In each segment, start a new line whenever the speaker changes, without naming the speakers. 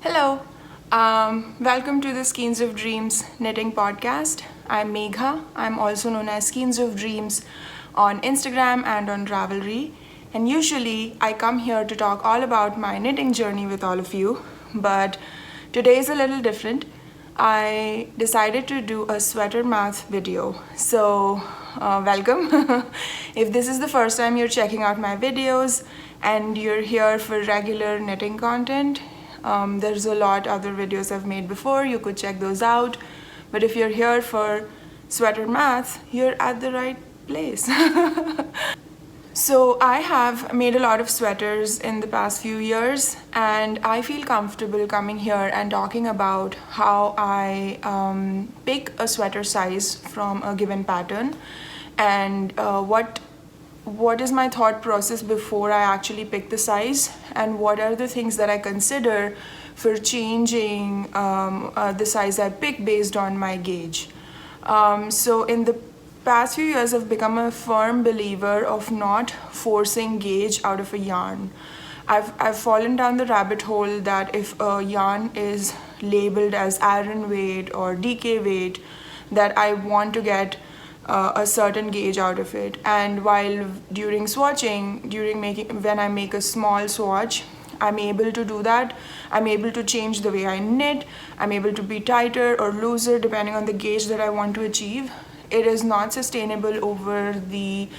Hello, welcome to the Skeins of Dreams knitting podcast. I'm Megha. I'm also known as Skeins of Dreams on Instagram and on Ravelry. And usually I come here to talk all about my knitting journey with all of you, but today is a little different. I decided to do a sweater math video. So, welcome. If this is the first time you're checking out my videos and you're here for regular knitting content, there's a lot other videos I've made before. You could check those out. But if you're here for sweater math, you're at the right place. So I have made a lot of sweaters in the past few years, and I feel comfortable coming here and talking about how I pick a sweater size from a given pattern and what is my thought process before I actually pick the size, and what are the things that I consider for changing the size I pick based on my gauge. So in the past few years, I've become a firm believer of not forcing gauge out of a yarn. I've fallen down the rabbit hole that if a yarn is labeled as iron weight or DK weight, that I want to get a certain gauge out of it. And while during swatching, when I make a small swatch, I'm able to do that. I'm able to change the way I knit. I'm able to be tighter or looser depending on the gauge that I want to achieve. It is not sustainable over the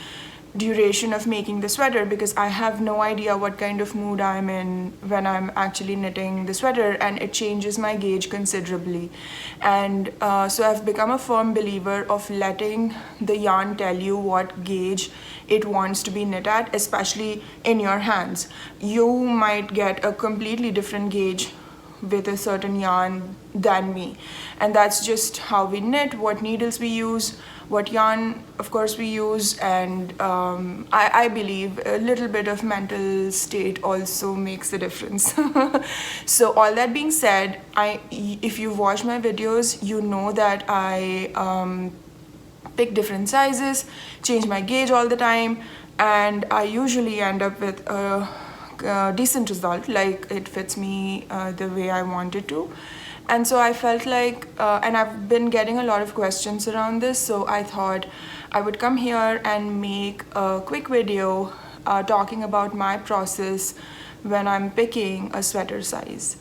duration of making the sweater because I have no idea what kind of mood I'm in when I'm actually knitting the sweater, and it changes my gauge considerably. And so I've become a firm believer of letting the yarn tell you what gauge it wants to be knit at, especially in your hands. You might get a completely different gauge with a certain yarn than me, and that's just how we knit, what needles we use, what yarn of course we use, and I believe a little bit of mental state also makes a difference. So all that being said, if you've watched my videos, you know that I pick different sizes, change my gauge all the time, and I usually end up with a decent result, like it fits me the way I want it to. And so I felt like, and I've been getting a lot of questions around this, so I thought I would come here and make a quick video talking about my process when I'm picking a sweater size.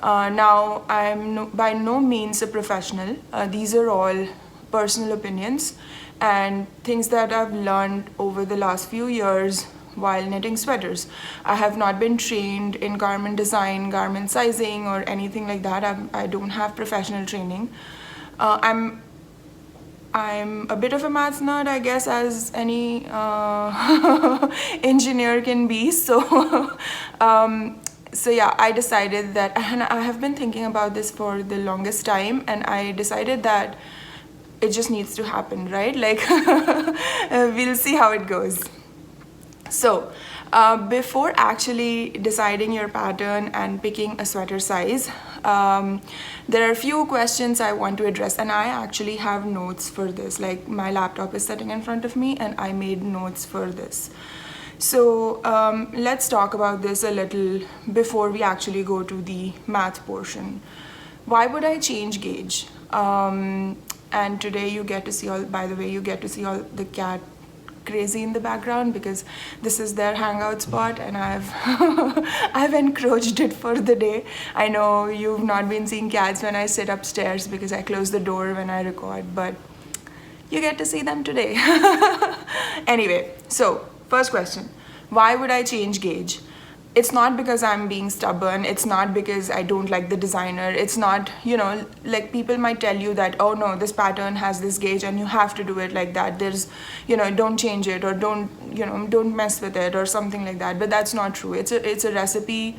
Now, I'm by no means a professional. These are all personal opinions and things that I've learned over the last few years while knitting sweaters. I have not been trained in garment design, garment sizing, or anything like that. I don't have professional training. I'm a bit of a math nerd, I guess, as any engineer can be. So, so yeah, I decided that, and I have been thinking about this for the longest time, and I decided that it just needs to happen, right? Like, we'll see how it goes. So, before actually deciding your pattern and picking a sweater size, there are a few questions I want to address, and I actually have notes for this. Like, my laptop is sitting in front of me and I made notes for this. So let's talk about this a little before we actually go to the math portion. Why would I change gauge? And today you get to see all, by the way, you get to see all the cat crazy in the background because this is their hangout spot, and I've encroached it for the day. I know you've not been seeing cats when I sit upstairs because I close the door when I record, but you get to see them today. Anyway, so first question, why would I change gauge? It's not because I'm being stubborn. It's not because I don't like the designer. It's not, like people might tell you that, oh no, this pattern has this gauge and you have to do it like that. There's, don't change it, or don't mess with it, or something like that. But that's not true. It's a recipe,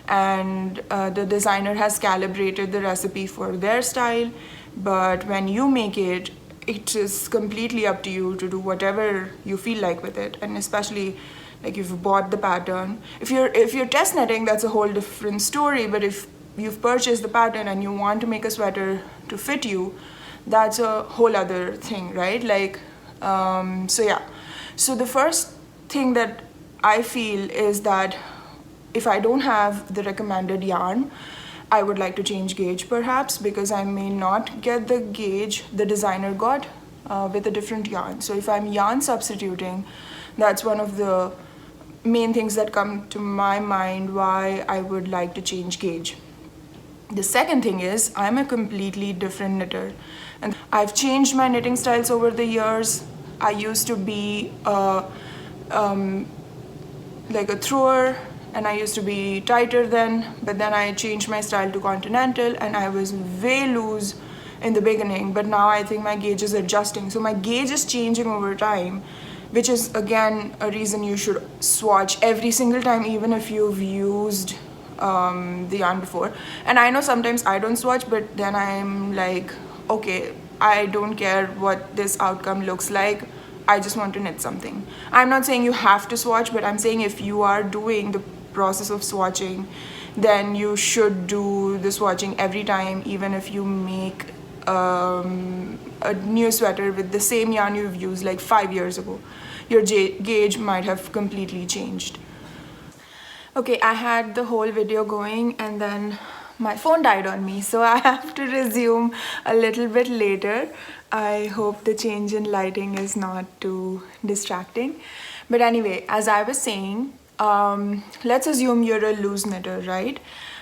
and the designer has calibrated the recipe for their style. But when you make it, it is completely up to you to do whatever you feel like with it. And especially, like, you've bought the pattern. If you're test knitting, that's a whole different story. But if you've purchased the pattern and you want to make a sweater to fit you, that's a whole other thing, right? Like, so yeah. So the first thing that I feel is that if I don't have the recommended yarn, I would like to change gauge perhaps, because I may not get the gauge the designer got with a different yarn. So if I'm yarn substituting, that's one of the main things that come to my mind why I would like to change gauge. The second thing is I'm a completely different knitter, and I've changed my knitting styles over the years. I used to be like a thrower, and I used to be tighter then, but then I changed my style to continental, and I was way loose in the beginning, but now I think my gauge is adjusting. So my gauge is changing over time, which is again a reason you should swatch every single time, even if you've used the yarn before. And I know sometimes I don't swatch, but then I'm like, okay, I don't care what this outcome looks like, I just want to knit something. I'm not saying you have to swatch, but I'm saying if you are doing the process of swatching, then you should do the swatching every time, even if you make a new sweater with the same yarn you've used like 5 years ago. Your gauge might have completely changed. Okay, I had the whole video going and then my phone died on me, so I have to resume a little bit later. I hope the change in lighting is not too distracting. But anyway, as I was saying, let's assume you're a loose knitter, right?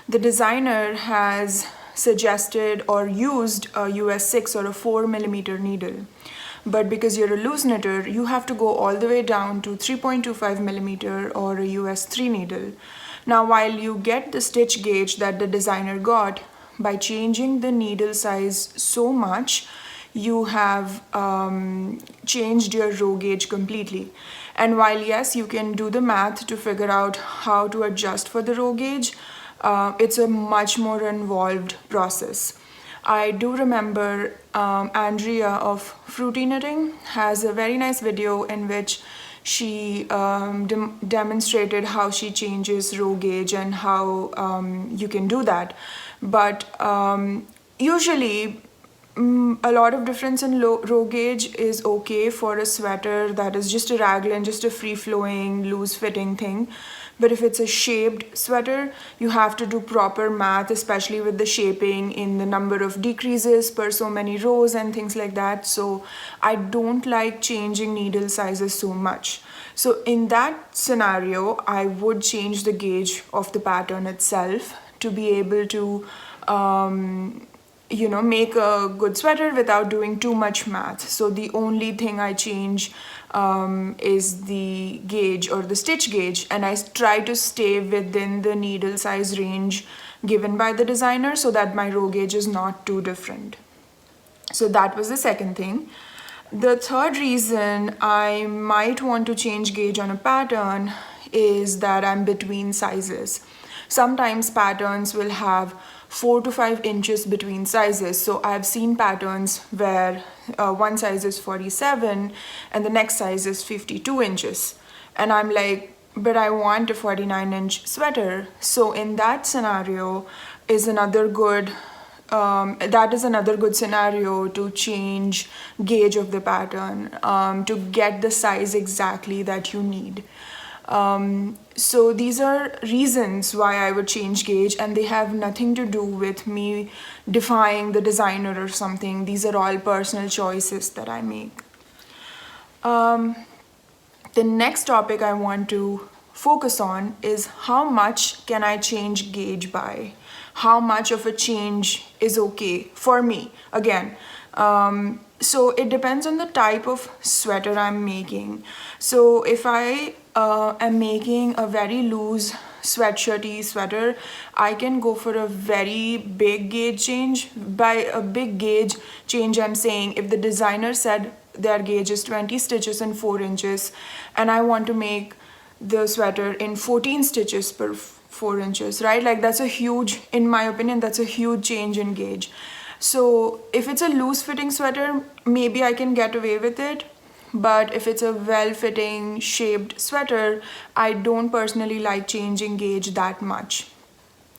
The designer has suggested or used a US 6 or a 4mm needle. But because you're a loose knitter, you have to go all the way down to 3.25mm or a US 3 needle. Now, while you get the stitch gauge that the designer got, by changing the needle size so much, you have changed your row gauge completely. And while yes, you can do the math to figure out how to adjust for the row gauge, it's a much more involved process. I do remember Andrea of Fruity Knitting has a very nice video in which she demonstrated how she changes row gauge and how you can do that. But usually a lot of difference in row gauge is okay for a sweater that is just a raglan, just a free-flowing, loose-fitting thing. But if it's a shaped sweater, you have to do proper math, especially with the shaping in the number of decreases per so many rows and things like that. So I don't like changing needle sizes so much. So in that scenario, I would change the gauge of the pattern itself to be able to make a good sweater without doing too much math. So the only thing I change is the gauge or the stitch gauge, and I try to stay within the needle size range given by the designer so that my row gauge is not too different. So that was the second thing. The third reason I might want to change gauge on a pattern is that I'm between sizes. Sometimes patterns will have 4 to 5 inches between sizes. So I've seen patterns where one size is 47 and the next size is 52 inches. And I'm like, but I want a 49-inch sweater. So in that scenario is another good scenario to change gauge of the pattern to get the size exactly that you need. So these are reasons why I would change gauge, and they have nothing to do with me defying the designer or something. These are all personal choices that I make. The next topic I want to focus on is how much can I change gauge by? How much of a change is okay for me? Again, so it depends on the type of sweater I'm making. So if I am making a very loose sweatshirty sweater, I can go for a very big gauge change. By a big gauge change, I'm saying if the designer said their gauge is 20 stitches and 4 inches, and I want to make the sweater in 14 stitches per 4 inches, right? Like that's a huge, in my opinion, that's a huge change in gauge. So if it's a loose fitting sweater, maybe I can get away with it. But if it's a well-fitting shaped sweater, I don't personally like changing gauge that much.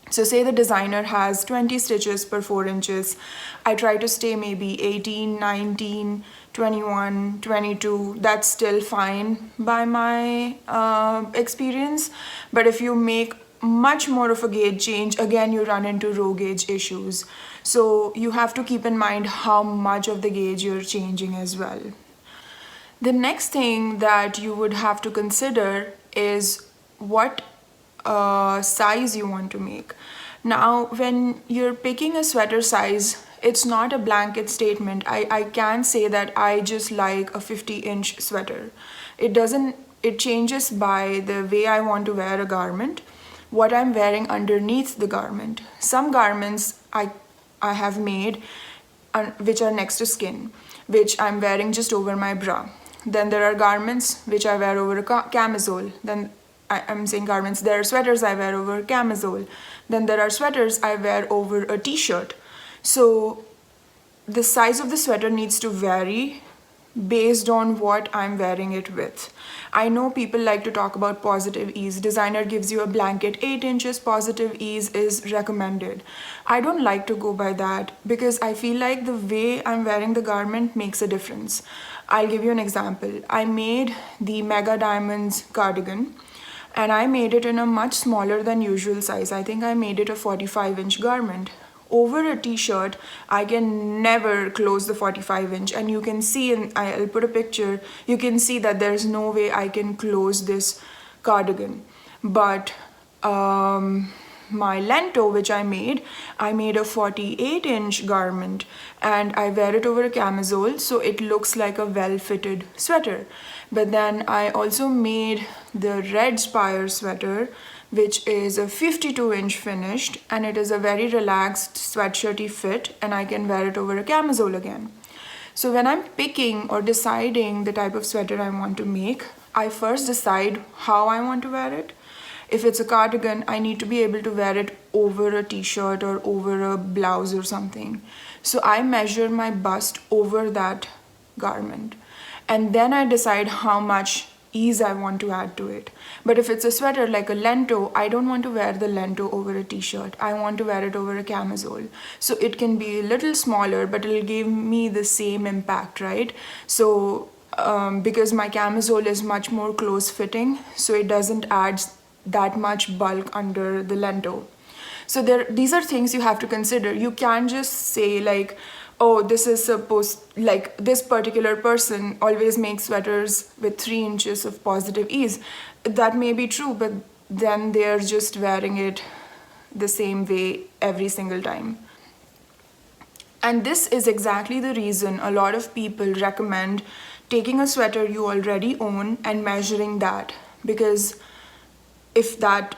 So say the designer has 20 stitches per 4 inches. I try to stay maybe 18, 19, 21, 22. That's still fine by my experience. But if you make much more of a gauge change, again you run into row gauge issues. So you have to keep in mind how much of the gauge you're changing as well. The next thing that you would have to consider is what size you want to make. Now, when you're picking a sweater size, it's not a blanket statement. I can say that I just like a 50-inch sweater. It changes by the way I want to wear a garment, what I'm wearing underneath the garment. Some garments I have made which are next to skin, which I'm wearing just over my bra. Then there are garments which I wear over a camisole. Then I'm saying garments, there are sweaters I wear over a camisole. Then there are sweaters I wear over a t-shirt. So the size of the sweater needs to vary based on what I'm wearing it with. I know people like to talk about positive ease. Designer gives you a blanket 8 inches, positive ease is recommended. I don't like to go by that because I feel like the way I'm wearing the garment makes a difference. I'll give you an example. I made the Mega Diamonds cardigan and I made it in a much smaller than usual size. I think I made it a 45-inch garment. Over a t-shirt, I can never close the 45-inch, and you can see, and I'll put a picture, you can see that there's no way I can close this cardigan. But my lento, which I made a 48-inch garment and I wear it over a camisole, so it looks like a well-fitted sweater. But then I also made the Red Spire sweater, which is a 52-inch finished, and it is a very relaxed sweatshirty fit, and I can wear it over a camisole again. So when I'm picking or deciding the type of sweater I want to make, I first decide how I want to wear it. If it's a cardigan, I need to be able to wear it over a t-shirt or over a blouse or something. So I measure my bust over that garment, and then I decide how much ease I want to add to it. But if it's a sweater like a lento, I don't want to wear the lento over a t-shirt. I want to wear it over a camisole. So it can be a little smaller, but it'll give me the same impact, right? So because my camisole is much more close fitting, so it doesn't add that much bulk under the lento. So these are things you have to consider. You can't just say like, oh, this particular person always makes sweaters with 3 inches of positive ease. That may be true, but then they're just wearing it the same way every single time. And this is exactly the reason a lot of people recommend taking a sweater you already own and measuring that. Because if that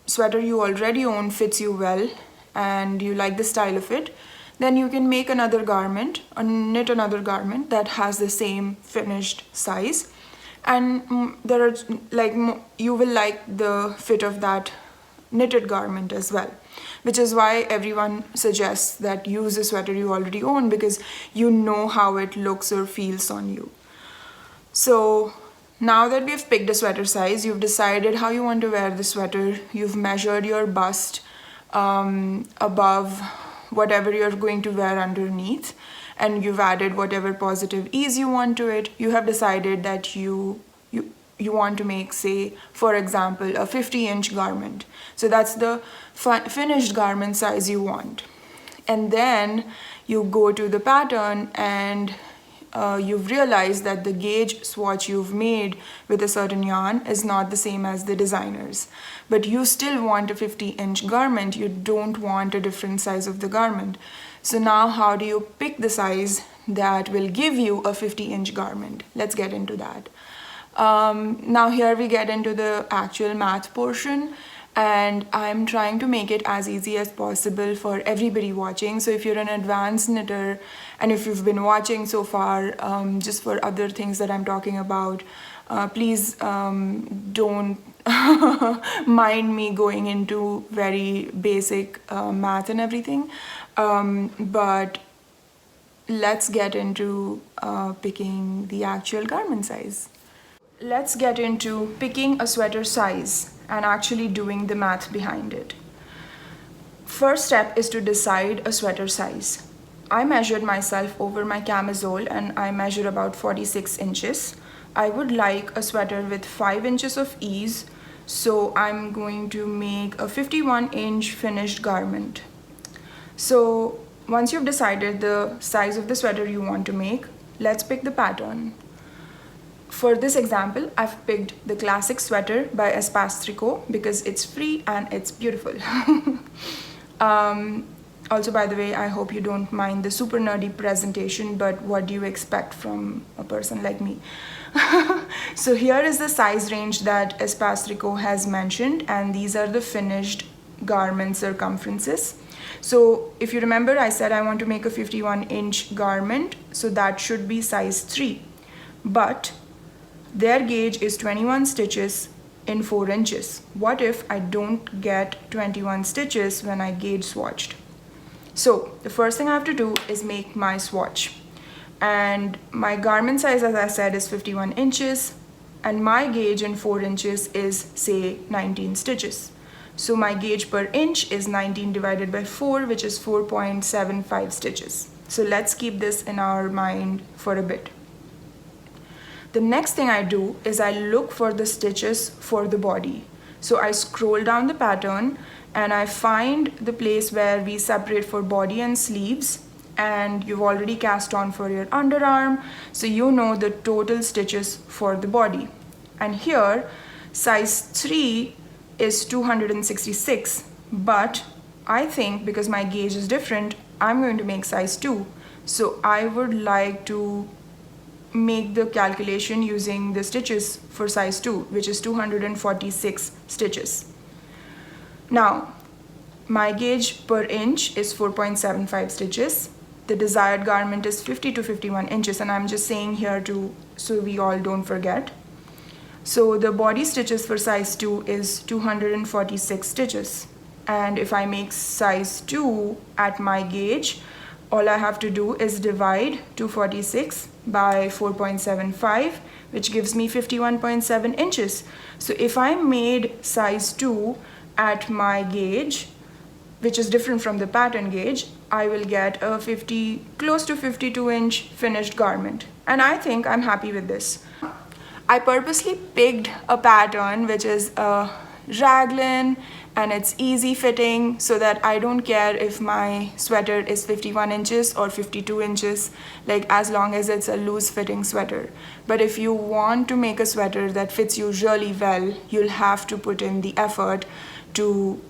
sweater you already own fits you well and you like the style of it, then you can make another garment or knit another garment that has the same finished size, and you will like the fit of that knitted garment as well, which is why everyone suggests that use a sweater you already own, because you know how it looks or feels on you. So now that we've picked a sweater size, you've decided how you want to wear the sweater, you've measured your bust above whatever you're going to wear underneath, and you've added whatever positive ease you want to it. You have decided that you want to make, say, for example, a 50-inch garment. So that's the finished garment size you want. And then you go to the pattern and you've realized that the gauge swatch you've made with a certain yarn is not the same as the designer's. But you still want a 50-inch garment, you don't want a different size of the garment. So now how do you pick the size that will give you a 50-inch garment? Let's get into that. Now here we get into the actual math portion, and I'm trying to make it as easy as possible for everybody watching. So if you're an advanced knitter and if you've been watching so far just for other things that I'm talking about, please don't mind me going into very basic math and everything, but let's get into picking the actual garment size. Let's get into picking a sweater size and actually doing the math behind it. First step is to decide a sweater size. I measured myself over my camisole and I measure about 46 inches. I would like a sweater with 5 inches of ease, So I'm going to make a 51-inch finished garment. So once you've decided the size of the sweater you want to make, let's pick the pattern. For this example, I've picked the classic sweater by Espace Tricot because it's free and it's beautiful. Also, by the way, I hope you don't mind the super nerdy presentation, but what do you expect from a person like me? So here is the size range that Espace Tricot has mentioned, and these are the finished garment circumferences. So if you remember, I said I want to make a 51-inch garment, so that should be size 3. But their gauge is 21 stitches in 4 inches. What if I don't get 21 stitches when I gauge swatched? So the first thing I have to do is make my swatch. And my garment size, as I said, is 51 inches. And my gauge in 4 inches is, say, 19 stitches. So my gauge per inch is 19 divided by 4, which is 4.75 stitches. So let's keep this in our mind for a bit. The next thing I do is I look for the stitches for the body. So I scroll down the pattern and I find the place where we separate for body and sleeves, and you've already cast on for your underarm, so you know the total stitches for the body. And here size 3 is 266, but I think because my gauge is different, I'm going to make size 2. So I would like to make the calculation using the stitches for size 2, which is 246 stitches. Now, my gauge per inch is 4.75 stitches. The desired garment is 50 to 51 inches, and I'm just saying here so we all don't forget. So the body stitches for size 2 is 246 stitches. And if I make size 2 at my gauge, all I have to do is divide 246 by 4.75, which gives me 51.7 inches. So if I made size 2 at my gauge, which is different from the pattern gauge, I will get a close to 52-inch finished garment. And I think I'm happy with this. I purposely picked a pattern which is a raglan and it's easy fitting, so that I don't care if my sweater is 51 inches or 52 inches, like as long as it's a loose fitting sweater. But if you want to make a sweater that fits you really well, you'll have to put in the effort to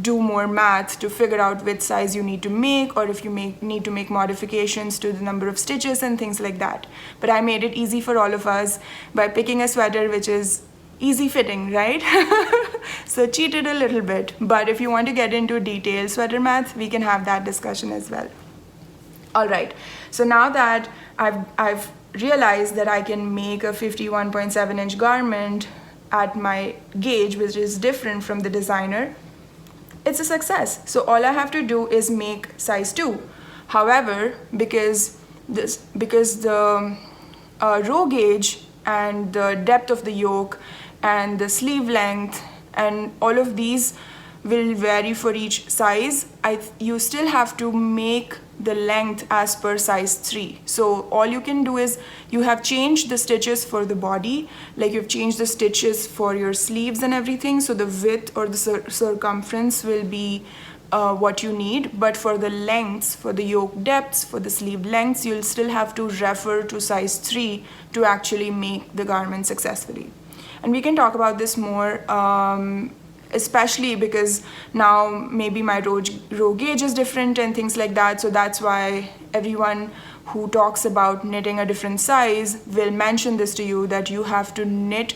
do more math to figure out which size you need to make, or if you need to make modifications to the number of stitches and things like that. But I made it easy for all of us by picking a sweater which is easy fitting, right? So cheated a little bit, but if you want to get into detailed sweater math, we can have that discussion as well. All right, so now that I've realized that I can make a 51.7-inch garment at my gauge, which is different from the designer, it's a success. So all I have to do is make size 2. However, because the row gauge and the depth of the yoke and the sleeve length and all of these will vary for each size, you still have to make the length as per size 3. So all you can do is you have changed the stitches for the body, like you've changed the stitches for your sleeves and everything, so the width or the circumference will be what you need, but for the lengths, for the yoke depths, for the sleeve lengths, you'll still have to refer to size 3 to actually make the garment successfully. And we can talk about this more, especially because now maybe my row gauge is different and things like that. So that's why everyone who talks about knitting a different size will mention this to you, that you have to knit,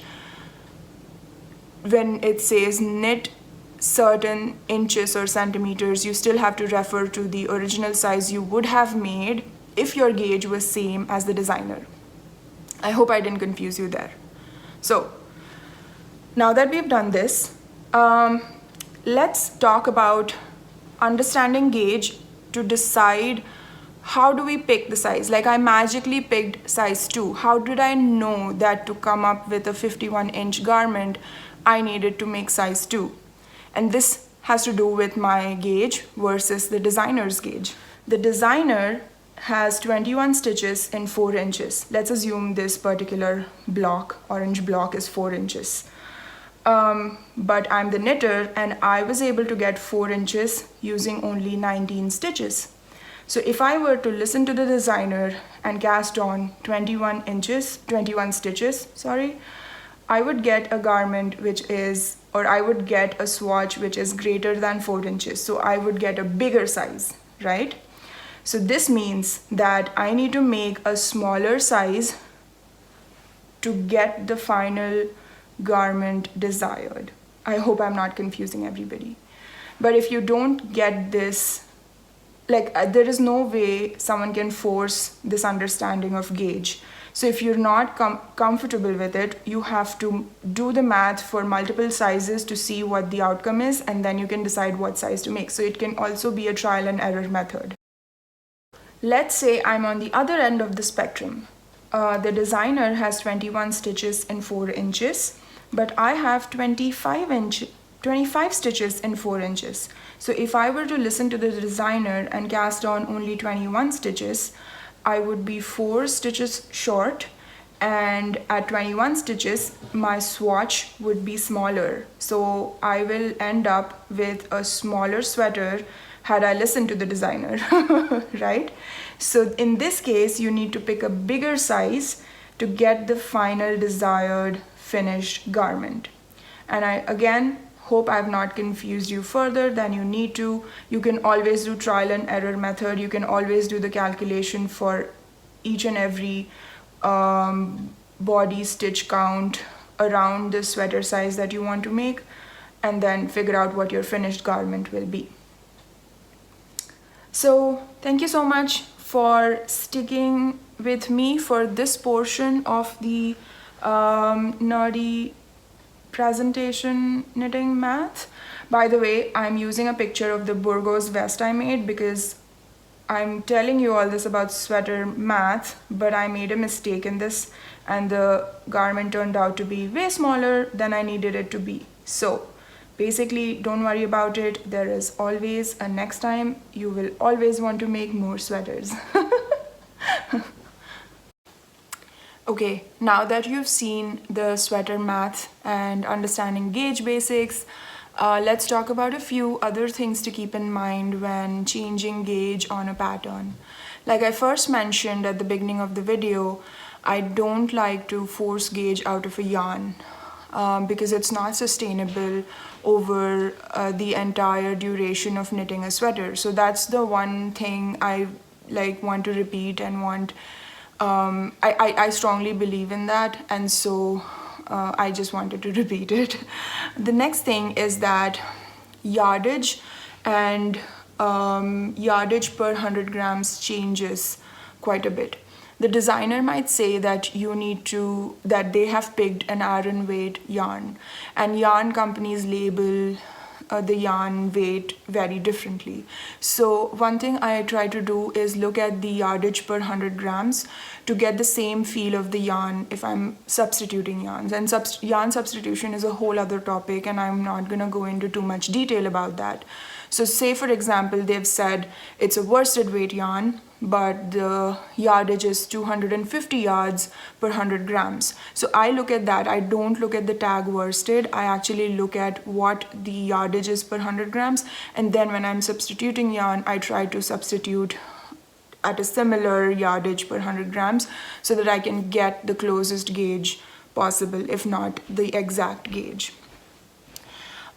when it says knit certain inches or centimeters, you still have to refer to the original size you would have made if your gauge was same as the designer. I hope I didn't confuse you there. So now that we've done this, let's talk about understanding gauge to decide how do we pick the size. Like I magically picked size 2. How did I know that to come up with a 51-inch garment, I needed to make size 2? And this has to do with my gauge versus the designer's gauge. The designer has 21 stitches in 4 inches. Let's assume this particular block, orange block, is 4 inches. But I'm the knitter and I was able to get 4 inches using only 19 stitches. So if I were to listen to the designer and cast on 21 stitches, I would get a garment I would get a swatch which is greater than 4 inches. So I would get a bigger size, right? So this means that I need to make a smaller size to get the final garment desired. I hope I'm not confusing everybody. But if you don't get this, there is no way someone can force this understanding of gauge. So if you're not comfortable with it, you have to do the math for multiple sizes to see what the outcome is, and then you can decide what size to make. So it can also be a trial and error method. Let's say I'm on the other end of the spectrum. The designer has 21 stitches in 4 inches, but I have 25 stitches in 4 inches. So if I were to listen to the designer and cast on only 21 stitches, I would be 4 stitches short, and at 21 stitches, my swatch would be smaller. So I will end up with a smaller sweater had I listened to the designer, right? So in this case, you need to pick a bigger size to get the final desired finished garment. And I again hope I have not confused you further than you need to. You can always do trial and error method. You can always do the calculation for each and every body stitch count around the sweater size that you want to make, and then figure out what your finished garment will be. So thank you so much for sticking with me for this portion of the nerdy presentation knitting math. By the way, I'm using a picture of the Burgos vest I made because I'm telling you all this about sweater math, but I made a mistake in this and the garment turned out to be way smaller than I needed it to be. So basically, don't worry about it. There is always a next time. You will always want to make more sweaters. Okay, now that you've seen the sweater math and understanding gauge basics, let's talk about a few other things to keep in mind when changing gauge on a pattern. Like I first mentioned at the beginning of the video, I don't like to force gauge out of a yarn because it's not sustainable over the entire duration of knitting a sweater. So that's the one thing I want to repeat and want. I strongly believe in that, and so I just wanted to repeat it. The next thing is that yardage and yardage per 100 grams changes quite a bit. The designer might say that that they have picked an iron weight yarn, and yarn companies label the yarn weight very differently. So one thing I try to do is look at the yardage per 100 grams to get the same feel of the yarn if I'm substituting yarns. And yarn substitution is a whole other topic, and I'm not gonna go into too much detail about that. So say for example, they've said it's a worsted weight yarn, but the yardage is 250 yards per 100 grams. So I look at that. I don't look at the tag worsted. I actually look at what the yardage is per 100 grams. And then when I'm substituting yarn, I try to substitute at a similar yardage per 100 grams so that I can get the closest gauge possible, if not the exact gauge.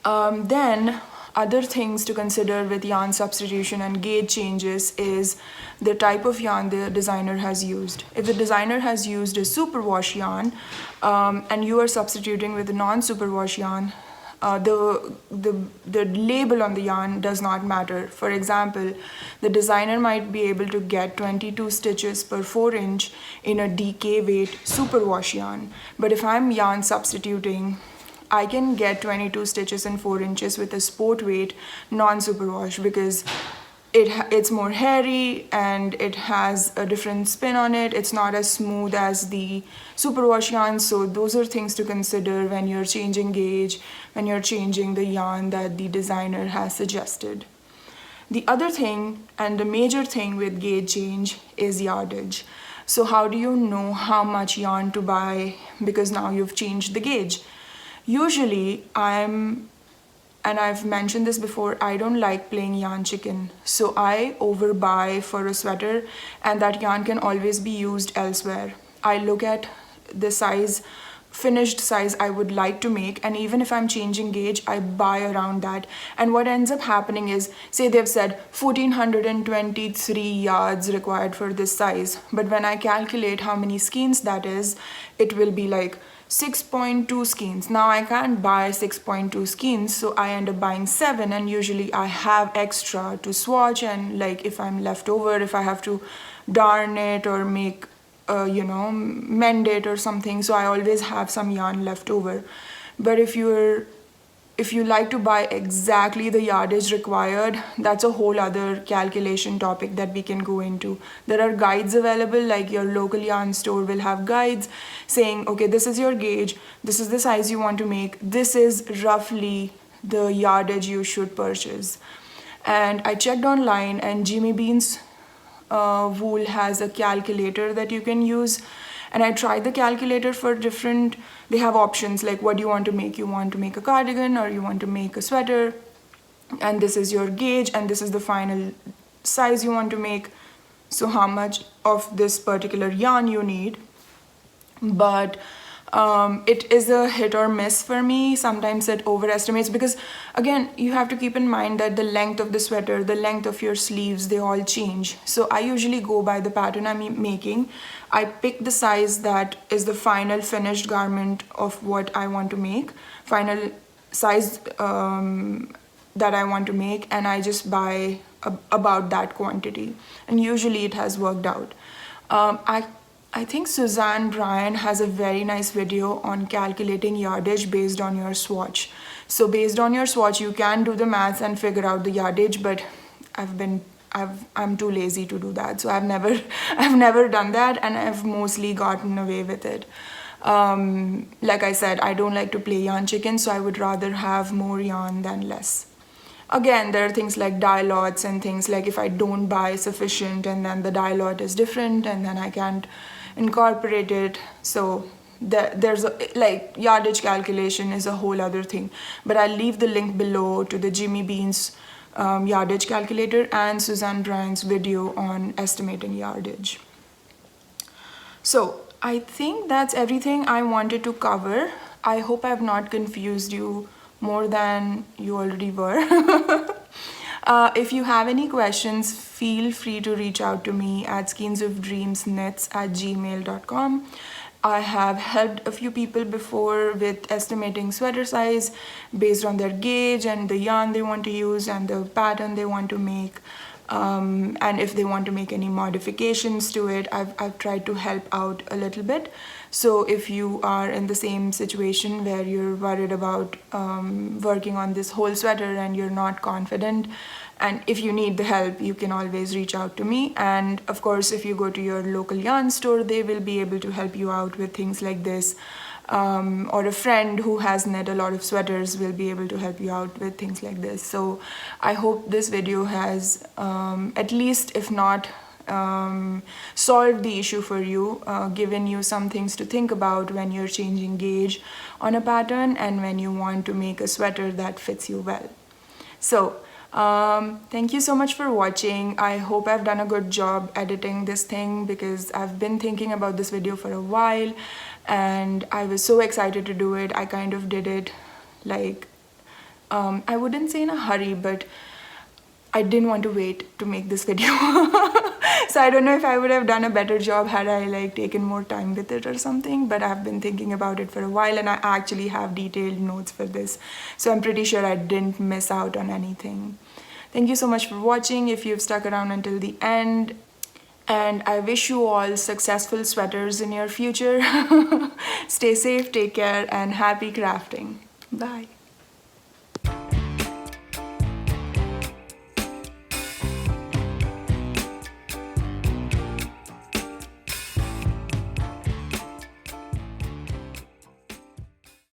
Then other things to consider with yarn substitution and gauge changes is the type of yarn the designer has used. If the designer has used a superwash yarn and you are substituting with a non-superwash yarn, the label on the yarn does not matter. For example, the designer might be able to get 22 stitches per 4 inch in a DK weight superwash yarn. But if I'm yarn substituting, I can get 22 stitches in 4 inches with a sport weight non-superwash because it's more hairy and it has a different spin on it. It's not as smooth as the superwash yarn. So those are things to consider when you're changing gauge, when you're changing the yarn that the designer has suggested. The other thing and the major thing with gauge change is yardage. So how do you know how much yarn to buy because now you've changed the gauge? Usually and I've mentioned this before, I don't like playing yarn chicken. So I overbuy for a sweater, and that yarn can always be used elsewhere. I look at the finished size I would like to make, and even if I'm changing gauge, I buy around that. And what ends up happening is, say they've said 1423 yards required for this size, but when I calculate how many skeins that is, it will be like 6.2 skeins. Now I can't buy 6.2 skeins, so I end up buying 7, and usually I have extra to swatch, and like if I'm left over, if I have to darn it or make mend it or something, so I always have some yarn left over. But if you like to buy exactly the yardage required, that's a whole other calculation topic that we can go into. There are guides available, like your local yarn store will have guides saying, okay, this is your gauge, this is the size you want to make, this is roughly the yardage you should purchase. And I checked online, and Jimmy Beans wool has a calculator that you can use, and I tried the calculator for different, they have options like what do you want to make. You want to make a cardigan or you want to make a sweater, and this is your gauge and this is the final size you want to make, so how much of this particular yarn you need. But it is a hit or miss for me. Sometimes it overestimates, because again, you have to keep in mind that the length of the sweater, the length of your sleeves, they all change. So I usually go by the pattern I'm making. I pick the size that is the final finished garment of what I want to make, final size that I want to make, and I just buy about that quantity, and usually it has worked out. I think Suzanne Bryan has a very nice video on calculating yardage based on your swatch. So based on your swatch, you can do the maths and figure out the yardage, but I'm too lazy to do that. So I've never done that, and I've mostly gotten away with it. Like I said, I don't like to play yarn chicken, so I would rather have more yarn than less. Again, there are things like dye lots and things like if I don't buy sufficient and then the dye lot is different and then I can't incorporate it. So there's like yardage calculation is a whole other thing. But I'll leave the link below to the Jimmy Beans yardage calculator and Suzanne Bryan's video on estimating yardage. So I think that's everything I wanted to cover. I hope I've not confused you more than you already were. If you have any questions, feel free to reach out to me at skeensofdreamsknits@gmail.com. I have helped a few people before with estimating sweater size based on their gauge and the yarn they want to use and the pattern they want to make. And if they want to make any modifications to it, I've tried to help out a little bit. So if you are in the same situation where you're worried about working on this whole sweater and you're not confident, and if you need the help, you can always reach out to me. And of course, if you go to your local yarn store, they will be able to help you out with things like this. Or a friend who has knit a lot of sweaters will be able to help you out with things like this. So I hope this video has at least, if not solved the issue for you, given you some things to think about when you're changing gauge on a pattern and when you want to make a sweater that fits you well. So thank you so much for watching. I hope I've done a good job editing this thing because I've been thinking about this video for a while and I was so excited to do it. I kind of did it like, I wouldn't say in a hurry, but I didn't want to wait to make this video. So I don't know if I would have done a better job had I like taken more time with it or something, but I've been thinking about it for a while and I actually have detailed notes for this. So I'm pretty sure I didn't miss out on anything. Thank you so much for watching if you've stuck around until the end. And I wish you all successful sweaters in your future. Stay safe, take care, and happy crafting. Bye.